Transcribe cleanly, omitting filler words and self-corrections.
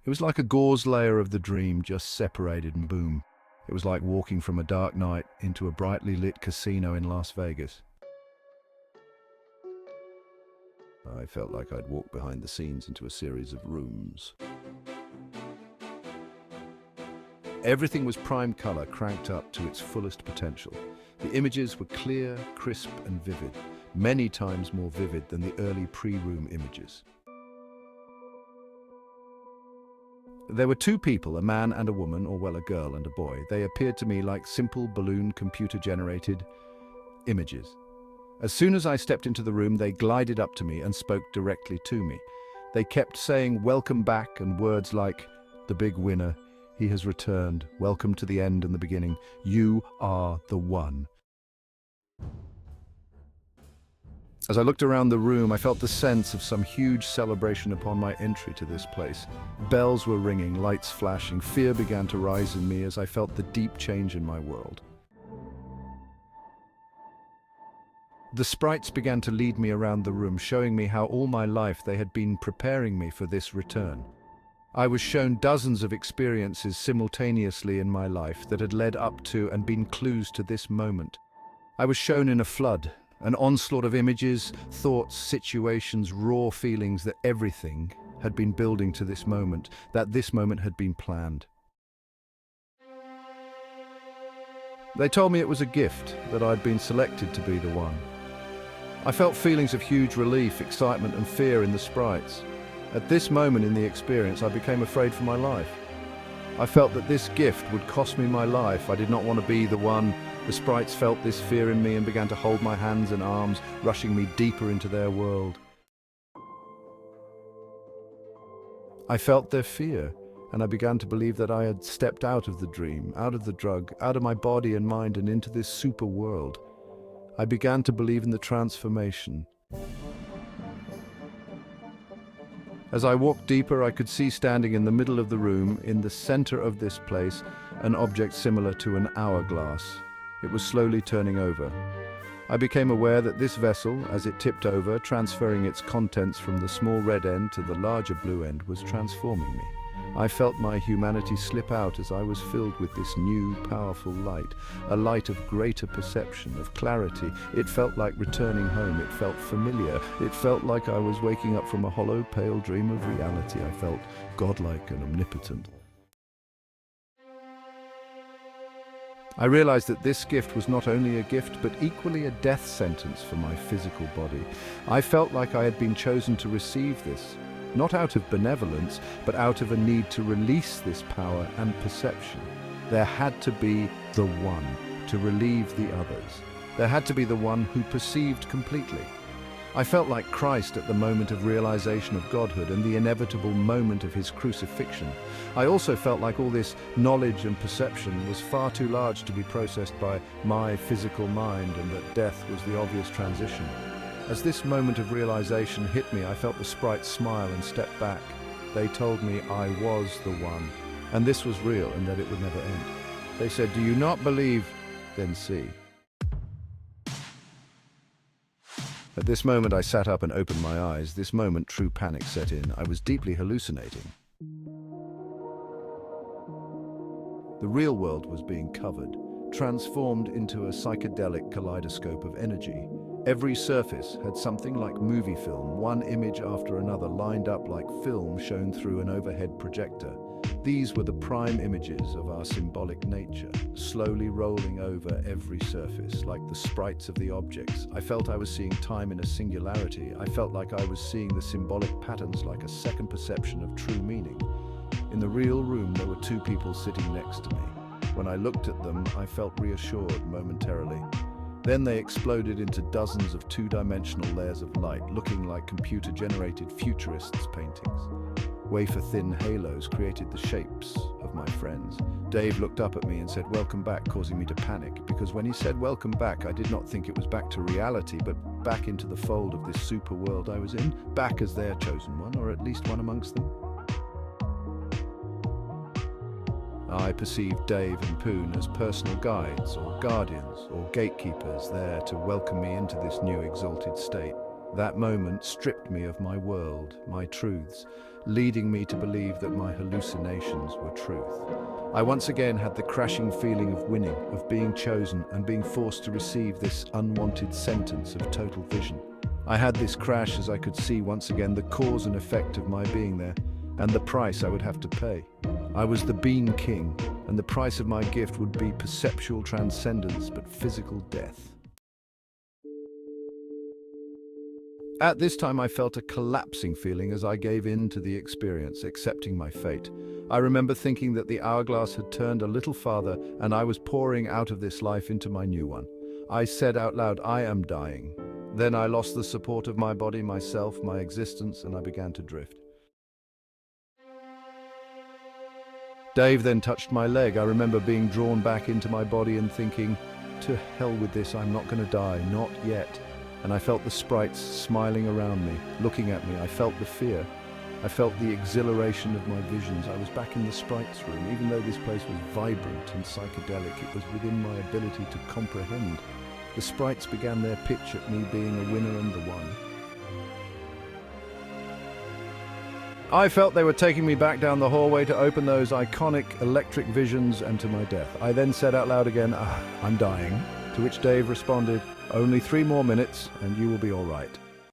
It was like a gauze layer of the dream just separated and boom. It was like walking from a dark night into a brightly lit casino in Las Vegas. I felt like I'd walked behind the scenes into a series of rooms. Everything was prime color, cranked up to its fullest potential. The images were clear, crisp, and vivid, many times more vivid than the early pre-room images. There were two people, a man and a woman, or well, a girl and a boy. They appeared to me like simple balloon computer-generated images. As soon as I stepped into the room, they glided up to me and spoke directly to me. They kept saying, "Welcome back," and words like, "The big winner, he has returned, welcome to the end and the beginning, you are the one." As I looked around the room, I felt the sense of some huge celebration upon my entry to this place. Bells were ringing, lights flashing, fear began to rise in me as I felt the deep change in my world. The sprites began to lead me around the room, showing me how all my life they had been preparing me for this return. I was shown dozens of experiences simultaneously in my life that had led up to and been clues to this moment. I was shown in a flood, an onslaught of images, thoughts, situations, raw feelings that everything had been building to this moment, that this moment had been planned. They told me it was a gift, that I'd been selected to be the one. I felt feelings of huge relief, excitement and fear in the sprites. At this moment in the experience, I became afraid for my life. I felt that this gift would cost me my life. I did not want to be the one. The sprites felt this fear in me and began to hold my hands and arms, rushing me deeper into their world. I felt their fear, and I began to believe that I had stepped out of the dream, out of the drug, out of my body and mind and into this super world. I began to believe in the transformation. As I walked deeper, I could see standing in the middle of the room, in the center of this place, an object similar to an hourglass. It was slowly turning over. I became aware that this vessel, as it tipped over, transferring its contents from the small red end to the larger blue end, was transforming me. I felt my humanity slip out as I was filled with this new, powerful light, a light of greater perception, of clarity. It felt like returning home. It felt familiar. It felt like I was waking up from a hollow, pale dream of reality. I felt godlike and omnipotent. I realized that this gift was not only a gift, but equally a death sentence for my physical body. I felt like I had been chosen to receive this, not out of benevolence, but out of a need to release this power and perception. There had to be the one to relieve the others. There had to be the one who perceived completely. I felt like Christ at the moment of realization of godhood and the inevitable moment of his crucifixion. I also felt like all this knowledge and perception was far too large to be processed by my physical mind, and that death was the obvious transition. As this moment of realization hit me, I felt the sprites smile and step back. They told me I was the one, and this was real and that it would never end. They said, "Do you not believe? Then see." At this moment, I sat up and opened my eyes. This moment, true panic set in. I was deeply hallucinating. The real world was being covered, transformed into a psychedelic kaleidoscope of energy. Every surface had something like movie film, one image after another lined up like film shown through an overhead projector. These were the prime images of our symbolic nature, slowly rolling over every surface, like the sprites of the objects. I felt I was seeing time in a singularity. I felt like I was seeing the symbolic patterns like a second perception of true meaning. In the real room, there were two people sitting next to me. When I looked at them, I felt reassured momentarily. Then they exploded into dozens of two-dimensional layers of light, looking like computer-generated futurists' paintings. Wafer-thin halos created the shapes of my friends. Dave looked up at me and said, "Welcome back," causing me to panic, because when he said welcome back, I did not think it was back to reality, but back into the fold of this super world I was in, back as their chosen one, or at least one amongst them. I perceived Dave and Poon as personal guides or guardians or gatekeepers there to welcome me into this new exalted state. That moment stripped me of my world, my truths, leading me to believe that my hallucinations were truth. I once again had the crashing feeling of winning, of being chosen, and being forced to receive this unwanted sentence of total vision. I had this crash as I could see once again the cause and effect of my being there, and the price I would have to pay. I was the Bean King, and the price of my gift would be perceptual transcendence but physical death. At this time, I felt a collapsing feeling as I gave in to the experience, accepting my fate. I remember thinking that the hourglass had turned a little farther and I was pouring out of this life into my new one. I said out loud, "I am dying." Then I lost the support of my body, myself, my existence, and I began to drift. Dave then touched my leg. I remember being drawn back into my body and thinking, "To hell with this, I'm not going to die, not yet." And I felt the sprites smiling around me, looking at me. I felt the fear. I felt the exhilaration of my visions. I was back in the sprites room. Even though this place was vibrant and psychedelic, it was within my ability to comprehend. The sprites began their pitch at me being a winner and the one. I felt they were taking me back down the hallway to open those iconic electric visions and to my death. I then said out loud again, "I'm dying," to which Dave responded, "Only 3 more minutes and you will be all right."